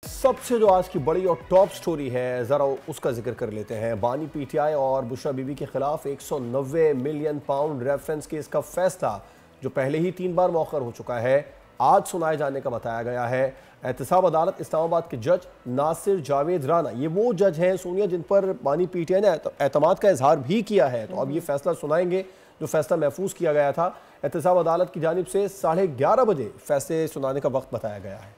सबसे जो आज की बड़ी और टॉप स्टोरी है, ज़रा उसका जिक्र कर लेते हैं। बानी पीटीआई और बुशरा बीबी के खिलाफ 190 मिलियन पाउंड रेफरेंस केस का फैसला, जो पहले ही 3 बार मौखर हो चुका है, आज सुनाए जाने का बताया गया है। एहतसाब अदालत इस्लामाबाद के जज नासिर जावेद राना, ये वो जज हैं सोनिया जिन पर बानी पीटीआई ने एतमाद का इजहार भी किया है। तो अब ये फैसला सुनाएंगे जो फैसला महफूज किया गया था। एहतसाब अदालत की जानिब से 11:30 बजे फैसले सुनाने का वक्त बताया गया है।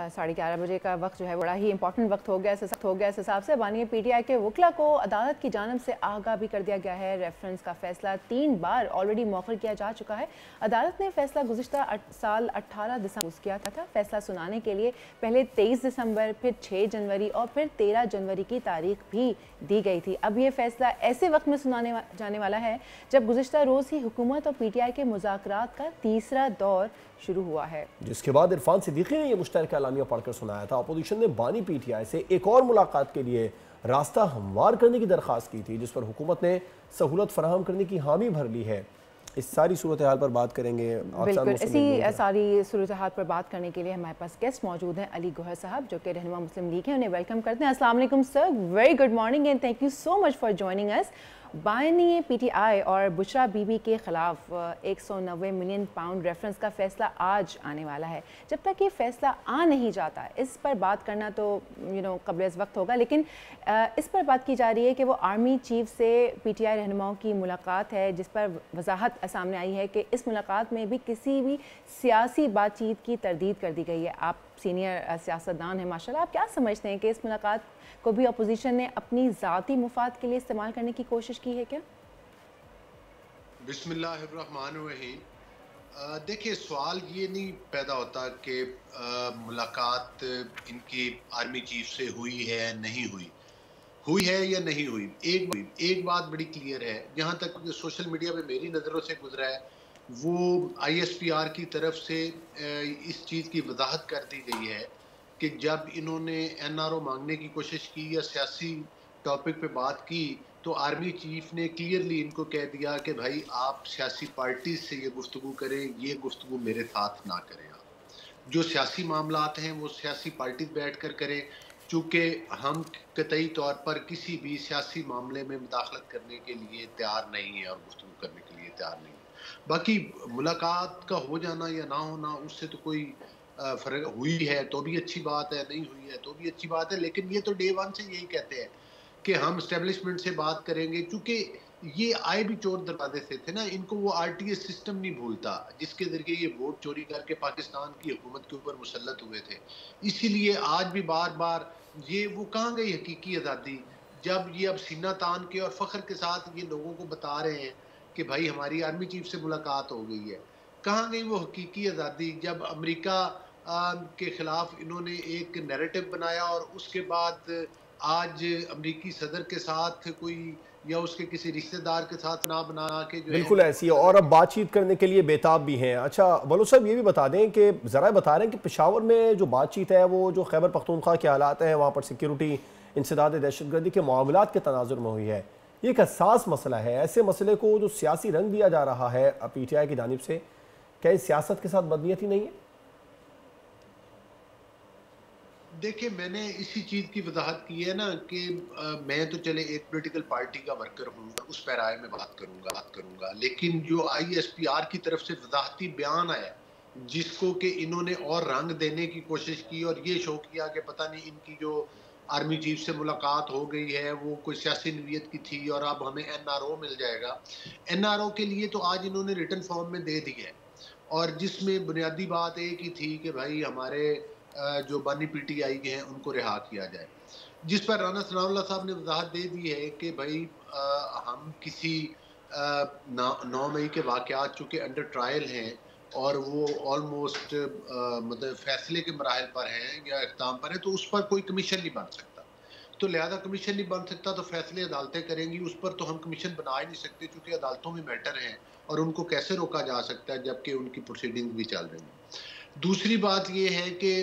11:30 बजे का वक्त जो है बड़ा ही इंपॉर्टेंट वक्त हो गया। इस हिसाब से बानी पीटीआई के वकला को अदालत की जानिब से आगाह भी कर दिया गया है। रेफरेंस का फैसला 3 बार ऑलरेडी मौखर किया जा चुका है। अदालत ने फैसला गुज़िश्ता साल 18 दिसंबर को किया था। फैसला सुनाने के लिए पहले 23 दिसंबर, फिर 6 जनवरी और फिर 13 जनवरी की तारीख भी दी गई थी। अब ये फैसला ऐसे वक्त में सुनाने जाने वाला है जब गुज़िश्ता रोज़ ही हुकूमत और पीटीआई के मुज़ाकरात का तीसरा दौर शुरू हुआ है, जिसके बाद इरफान सिद्दीकी ने यह मुश्तरका एलामिया पढ़कर सुनाया था। अपोजिशन ने बानी पीटीआई से एक और मुलाकात के लिए रास्ता हमवार करने की दरख्वास्त की थी, जिस पर हुकूमत ने सहूलत फराहम करने की हामी भर ली है। इस सारी सूरत हाल पर बात करेंगे। बिल्कुल इसी सारी सूरत हाल पर बात करने के लिए हमारे पास गेस्ट मौजूद हैं अली गौहर साहब, जो कि रहनुमा मुस्लिम लीग हैं। उन्हें वेलकम करते हैं। अस्सलाम वालेकुम sir, very good morning and thank you so much for joining us. बानी पीटीआई और बुशरा बीबी के खिलाफ 190 मिलियन पाउंड रेफरेंस का फैसला आज आने वाला है। जब तक ये फैसला आ नहीं जाता, इस पर बात करना तो कबल वक्त होगा, लेकिन इस पर बात की जा रही है कि वो आर्मी चीफ से पीटीआई रहनुमाओं की मुलाकात है, जिस पर वजाहत सामने आई है कि इस मुलाकात में भी किसी भी सियासी बातचीत की तरदीद कर दी गई है। आप सीनियर सियासतदान हैं माशाल्लाह, आप क्या समझते हैं कि इस मुलाकात को भी अपोजिशन ने अपनी ज़ाती मुफाद के लिए इस्तेमाल करने की कोशिश की है क्या? बिस्मिल्लाहिर्रहमानिर्रहीम। देखिए, सवाल ये नहीं पैदा होता कि मुलाकात इनकी आर्मी चीफ से हुई है नहीं हुई है या नहीं हुई। एक बात बड़ी क्लियर है, जहाँ तक सोशल मीडिया पे मेरी नज़रों से गुजरा है, वो ISPR की तरफ से इस चीज़ की वजाहत कर दी गई है कि जब इन्होंने NRO मांगने की कोशिश की या सियासी टॉपिक पे बात की, तो आर्मी चीफ ने क्लियरली इनको कह दिया कि भाई आप सियासी पार्टी से ये गुफ्तगू करें, ये गुफ्तगू मेरे साथ ना करें। आप जो सियासी मामलात हैं वो सियासी पार्टी बैठ कर करें, चूँकि हम कतई तौर पर किसी भी सियासी मामले में मुदाखलत करने के लिए तैयार नहीं है और गुफ्तगू करने के लिए तैयार नहीं है। बाकी मुलाकात का हो जाना या ना होना, उससे तो कोई फ़र्क, हुई है तो भी अच्छी बात है, नहीं हुई है तो भी अच्छी बात है। लेकिन ये तो डे वन से यही कहते हैं कि हम एस्टेब्लिशमेंट से बात करेंगे, क्योंकि ये आए भी चोर दरवाजे से थे ना। इनको वो RTS सिस्टम नहीं भूलता, जिसके जरिए ये वोट चोरी करके पाकिस्तान की हुकूमत के ऊपर मुसल्लत हुए थे। इसीलिए आज भी बार बार ये वो कहाँ गई हकीकी आज़ादी, जब ये अब सीना तान के और फख्र के साथ ये लोगों को बता रहे हैं कि भाई हमारी आर्मी चीफ से मुलाकात हो गई है। कहाँ गई वो हकीकी आज़ादी, जब अमेरिका के खिलाफ इन्होंने एक नैरेटिव बनाया और उसके बाद आज अमेरिकी सदर के साथ कोई या उसके किसी रिश्तेदार के साथ ना बना के जो बिल्कुल ऐसी है, और अब बातचीत करने के लिए बेताब भी हैं। अच्छा बलोच साहब, ये भी बता दें कि ज़रा बता रहे हैं कि पेशावर में जो बातचीत है वो जो खैबर पख्तूनख्वा के हालात हैं, वहाँ पर सिक्योरिटी, इंसदाद दहशतगर्दी के मामलात के तनाजुर में हुई है। ये एक हसास मसला है। ऐसे मसले को जो सियासी रंग दिया जा रहा है PTI की जानिब से, क्या इस सियासत के साथ बदनीयती नहीं है? देखिए, मैंने इसी चीज़ की वजाहत की है ना कि मैं तो चले एक पॉलिटिकल पार्टी का वर्कर हूँ, उस पैराए में बात करूँगा, लेकिन जो ISPR की तरफ से वजाहती बयान आया, जिसको कि इन्होंने और रंग देने की कोशिश की और ये शो किया कि पता नहीं इनकी जो आर्मी चीफ से मुलाकात हो गई है वो कोई सियासी नीयत की थी और अब हमें NRO मिल जाएगा। NRO के लिए तो आज इन्होंने रिटन फॉर्म में दे दी है, और जिसमें बुनियादी बात एक ही थी कि भाई हमारे जो बानी PTI के हैं उनको रिहा किया जाए, जिस पर राना सनाउल्लाह साहब ने वजाहत दे दी है कि भाई हम किसी 9 मई के वाक़यात चूँकि अंडर ट्रायल हैं और वो ऑलमोस्ट मतलब फैसले के मराहिल पर हैं या इख्ताम पर है, तो उस पर कोई कमीशन नहीं बन सकता। तो लिहाजा कमीशन नहीं बन सकता तो फैसले अदालतें करेंगी, उस पर तो हम कमीशन बना ही नहीं सकते, क्योंकि अदालतों में मैटर हैं और उनको कैसे रोका जा सकता है जबकि उनकी प्रोसीडिंग भी चल रही है। दूसरी बात ये है कि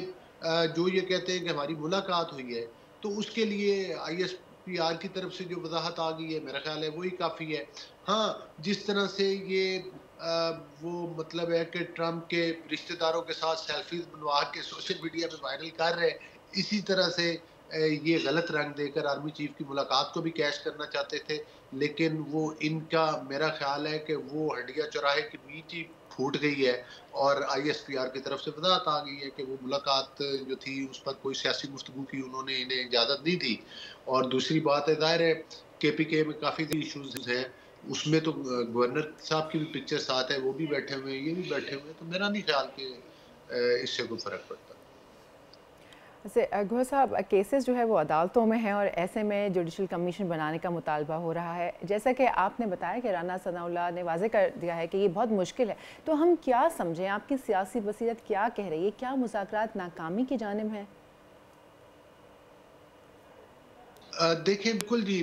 जो ये कहते हैं कि हमारी मुलाकात हुई है, तो उसके लिए ISPR की तरफ से जो वजाहत आ गई है, मेरा ख्याल है वही काफ़ी है। हाँ, जिस तरह से ये वो मतलब है कि ट्रम्प के रिश्तेदारों के साथ सेल्फीज बनवा के सोशल मीडिया पे वायरल कर रहे हैं, इसी तरह से ये गलत रंग देकर आर्मी चीफ की मुलाकात को भी कैश करना चाहते थे, लेकिन वो इनका मेरा ख्याल है कि वो हंडिया चौराहे के बीच ही फूट गई है और ISPR की तरफ से वजाहत आ गई है कि वो मुलाकात जो थी उस पर कोई सियासी गुफ्तगू की उन्होंने इन्हें इजाज़त नहीं दी। और दूसरी बात है, ज़ाहिर है KPK में काफ़ी इशूज़ हैं, उसमें तो गवर्नर साहब की भी पिक्चर साथ है, वो भी बैठे हुए हैं, ये भी बैठे हुए हैं, तो मेरा नहीं ख्याल कि इससे कोई फ़र्क पड़ता। वैसे गौहर साहब, केसेस जो है वो अदालतों में हैं और ऐसे में जुडिशल कमीशन बनाने का मुतालबा हो रहा है। जैसा कि आपने बताया कि राना सनाउल्लाह ने वाज़े कर दिया है कि ये बहुत मुश्किल है, तो हम क्या समझें, आपकी सियासी बसीरत क्या कह रही है? क्या मुज़ाकरात नाकामी की जानिब हैं? देखिए बिल्कुल जी,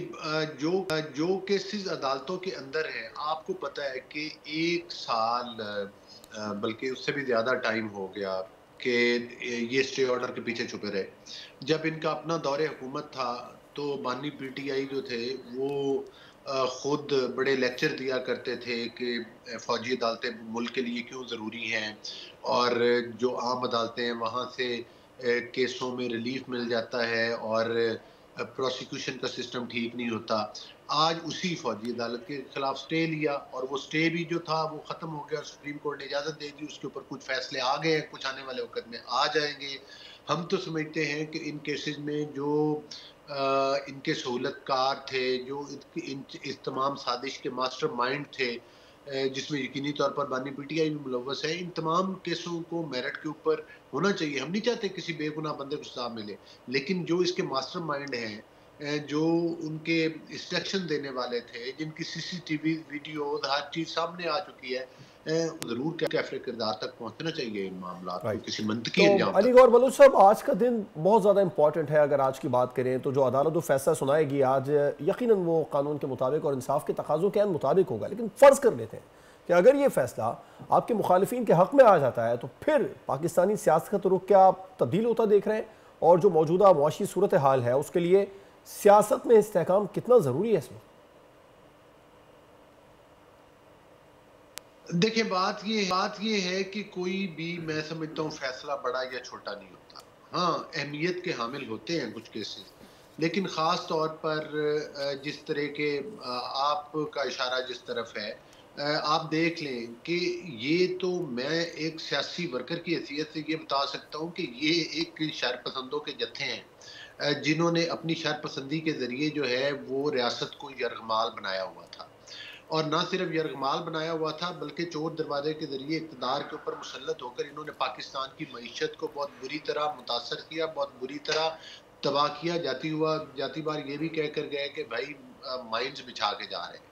जो केसेस अदालतों के अंदर हैं, आपको पता है कि 1 साल बल्कि उससे भी ज़्यादा टाइम हो गया कि ये स्टे ऑर्डर के पीछे छुपे रहे। जब इनका अपना दौरे हुकूमत था तो बानी PTI जो थे वो खुद बड़े लेक्चर दिया करते थे कि फौजी अदालतें मुल्क के लिए क्यों ज़रूरी हैं और जो आम अदालतें हैं वहाँ से केसों में रिलीफ मिल जाता है और प्रोसिक्यूशन का सिस्टम ठीक नहीं होता। आज उसी फौजी अदालत के खिलाफ स्टे लिया और वो स्टे भी जो था वो ख़त्म हो गया और सुप्रीम कोर्ट ने इजाज़त दे दी, उसके ऊपर कुछ फैसले आ गए हैं, कुछ आने वाले वक्त में आ जाएंगे। हम तो समझते हैं कि इन केसेस में जो इनके सहूलतकार थे, जो इस तमाम साजिश के मास्टर माइंड थे, जिसमें यकीनी तौर पर बानी PTI भी मुलव्वस है, इन तमाम केसों को मेरिट के ऊपर होना चाहिए। हम नहीं चाहते किसी बेगुनाह बंदे को सजा मिले, लेकिन जो इसके मास्टर माइंड हैं, जो उनके इंस्ट्रक्शन देने वाले थे, जिनकी CCTV वीडियो हर चीज़ सामने आ चुकी है, ज़रूर कैफ़े किरदार तक पहुंचना चाहिए इन मामलात को किसी मंतकी तो अंजाम अली तक। गौहर बलूच साहब, आज का दिन बहुत ज़्यादा इंपॉर्टेंट है। अगर आज की बात करें तो जो अदालत जो फैसला सुनाएगी आज, यकीनन वो कानून के मुताबिक और इंसाफ के तकाज़ों के मुताबिक होगा। लेकिन फ़र्ज़ कर लेते हैं कि अगर ये फैसला आपके मुखालिफिन के हक़ में आ जाता है तो फिर पाकिस्तानी सियासत का रुख क्या आप तब्दील होता देख रहे हैं? और जो मौजूदा मुआशी सूरत हाल है उसके लिए सियासत में इस्तेहकाम कितना ज़रूरी है इसमें? देखिए बात ये है कि कोई भी, मैं समझता हूँ, फैसला बड़ा या छोटा नहीं होता। हाँ, अहमियत के हामिल होते हैं कुछ केसेस, लेकिन ख़ास तौर पर जिस तरह के आपका इशारा जिस तरफ है, आप देख लें कि ये तो मैं एक सियासी वर्कर की हैसियत से ये बता सकता हूँ कि ये एक शरपसंदों के जत्थे हैं, जिन्होंने अपनी शरपसंदी के ज़रिए जो है वो रियासत को यरगमाल बनाया हुआ था। और ना सिर्फ यरगमाल बनाया हुआ था बल्कि चोर दरवाजे के ज़रिए इक़्तिदार के ऊपर मुसल्लत होकर इन्होंने पाकिस्तान की मईशत को बहुत बुरी तरह मुतासर किया, बहुत बुरी तरह तबाह किया। जाती बार ये भी कह कर गए कि भाई माइंस बिछा के जा रहे हैं।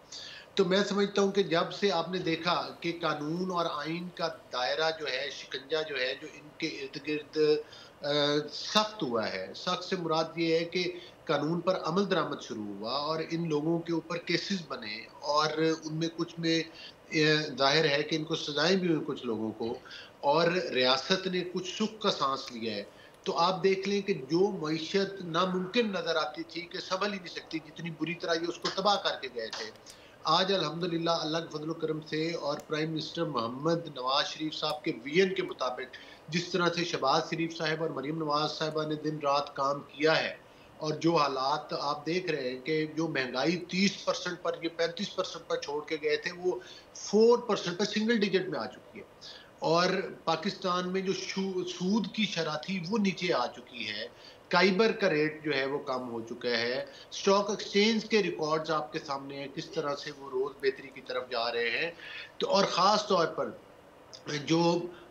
तो मैं समझता हूँ कि जब से आपने देखा कि कानून और आइन का दायरा जो है, शिकंजा जो है, जो इनके इर्द गिर्द सख्त हुआ है, सख्त से मुराद ये है कि कानून पर अमल दरामद शुरू हुआ और इन लोगों के ऊपर केसेस बने और उनमें कुछ में जाहिर है कि इनको सजाएं भी हुई कुछ लोगों को और रियासत ने कुछ सुख का सांस लिया है। तो आप देख लें कि जो मईशत नामुमकिन नजर आती थी कि संभल ही नहीं सकती, जितनी बुरी तरह ये उसको तबाह करके गए थे, आज अल्हम्दुलिल्लाह अल्लाह के फजल करम से और प्राइम मिनिस्टर मोहम्मद नवाज शरीफ साहब के विजन के मुताबिक जिस तरह से शहबाज शरीफ साहब और मरीम नवाज साहिबा ने दिन रात काम किया है और जो हालात आप देख रहे हैं कि जो महंगाई 30% पर, ये 35% पर छोड़ के गए थे, वो 4% पर सिंगल डिजिट में आ चुकी है और पाकिस्तान में जो सूद की शरह थी वो नीचे आ चुकी है। काइबर का रेट जो है वो कम हो चुका है। स्टॉक एक्सचेंज के रिकॉर्ड्स आपके सामने हैं, किस तरह से वो रोज बेहतरी की तरफ जा रहे हैं। तो और ख़ास तौर पर जो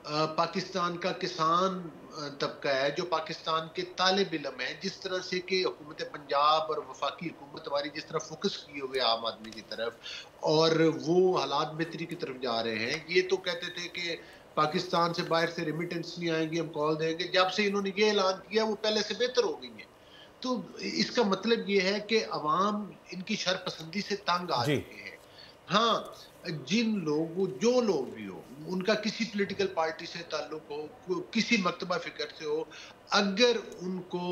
पाकिस्तान का किसान तबका है, जो पाकिस्तान के तालिब इल्म है, जिस तरह से कि हुकूमत पंजाब और वफाकी हुकूमत हमारी जिस तरह फोकस किए हुए आम आदमी की तरफ और वो हालात बेहतरी की तरफ जा रहे हैं। ये तो कहते थे कि पाकिस्तान से बाहर से रेमिटेंस नहीं आएंगी, हम कॉल देंगे। जब से इन्होंने ये ऐलान किया वो पहले से बेहतर हो गई है। तो इसका मतलब ये है कि अवाम इनकी शरपसंदी से तंग आ चुके हैं। हाँ, जो लोग भी हो, उनका किसी पॉलिटिकल पार्टी से ताल्लुक हो, किसी मकतबा फिक्र से हो, अगर उनको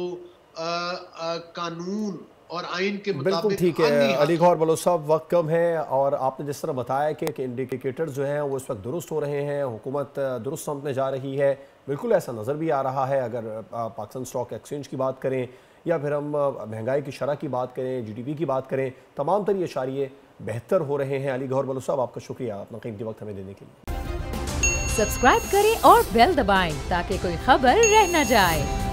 कानून और आइन के बिल्कुल ठीक है अली गौहर बलूच साहब, वक्त कम है और आपने जिस तरह बताया कि इंडिकेटर्स जो हैं वो इस वक्त दुरुस्त हो रहे हैं, हुकूमत दुरुस्त समत में जा रही है, बिल्कुल ऐसा नज़र भी आ रहा है। अगर पाकिस्तान स्टॉक एक्सचेंज की बात करें या फिर हम महंगाई की शरह की बात करें, GDP की बात करें, तमाम तर ये इशारे बेहतर हो रहे हैं। अली गौहर बलूच साहब, आपका शुक्रिया अपना कीमती वक्त हमें देने के लिए। सब्सक्राइब करें और बेल दबाएं ताकि कोई खबर रह न जाए।